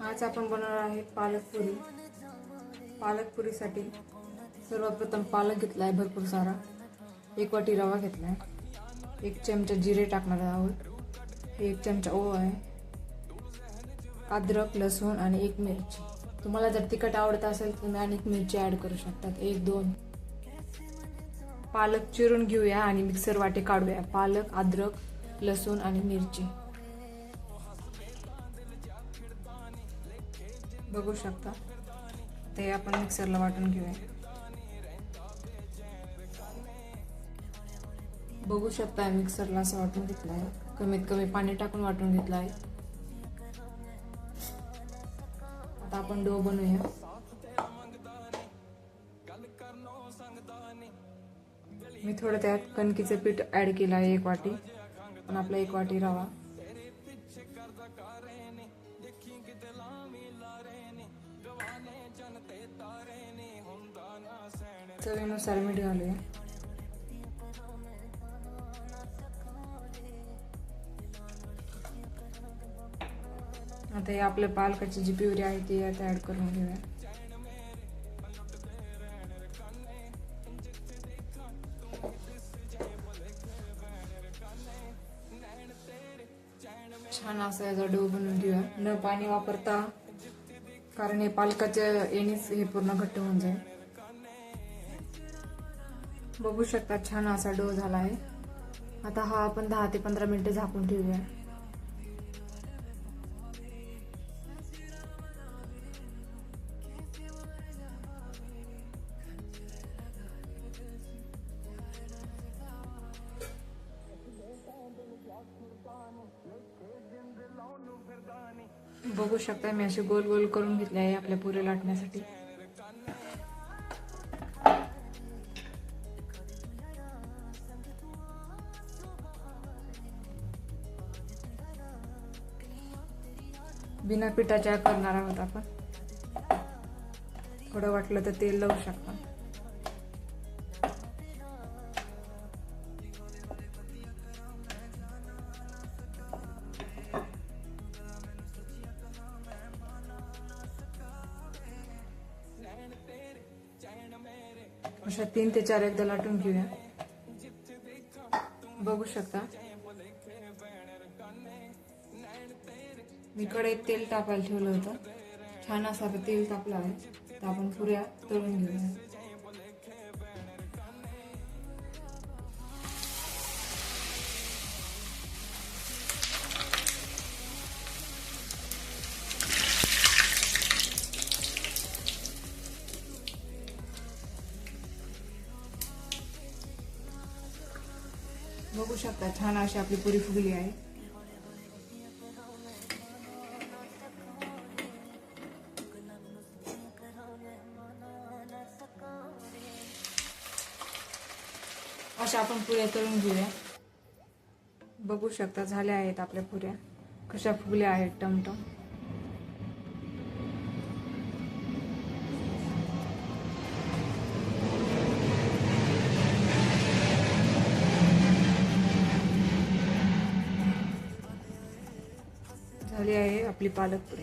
आज आपण बनवणार आहे पालकपुरी। पालकपुरीसाठी सर्वप्रथम पालक घेतला आहे भरपूर सारा, 1 वाटी रवा घेतला आहे, 1 चमचा जिरे टाकणार आहोत, 1 चमचा ओवा आहे, अद्रक, लसूण आणि 1 मिरची। तुम्हाला जर तिखट आवडत असेल तर तुम्ही आणि 1 मिरची ऍड करू शकतात, 1-2। पालक चिरून घेऊया आणि मिक्सर वाटे काढूया। पालक, अद्रक, लसूण आणि मिरची बघू शकता, ते आपण मिक्सरला वाटून घेऊया। बघू शकता मिक्सरला असं वाटून घेतलं आहे, कमीत कमी पाणी टाकून वाटून घेतलं आहे। आता आपण डो बनवूया। मी थोडं त्यात कणकीचे पीठ ऍड केलं आहे, 1 वाटी, आणि आपला 1 वाटी रवा, चवीनुसार मीठ घालूया। आता हे आपल्या पालकाची जी प्युरी आहे ती यात ऍड करून घेऊया। छान असा याचा डो बनवून घेऊया, न पाणी वापरता, कारण हे पालकाच्या येणीच हे पूर्ण घट्ट होऊन जाईल। बघू शकता छान असा डो झाला आहे। आता हा आपण 10 ते 15 मिनिटे झाकून ठेवूया। बघू शकता मी असे गोल गोल करून घेतले आहे आपल्या पुऱ्या लाटण्यासाठी। बिना पिठाच्या करणार आहोत आपण। थोडं वाटलं तर तेल लावू शकता। अशा 3 ते 4 एकदा लाटून घेऊया। बघू शकता मी कढईत तेल टाकायला ठेवलं होतं, छान असं तेल तापलं आहे, तर आपण पुऱ्या तळून घेऊया। बघू शकता छान अशी आपली पुरी फुगली आहे। अशा आपण पुऱ्या तळून घेऊया। बघू शकता झाल्या आहेत आपल्या पुऱ्या, कशा फुगल्या आहेत टमटम। झाली आहे आपली पालक पुरी।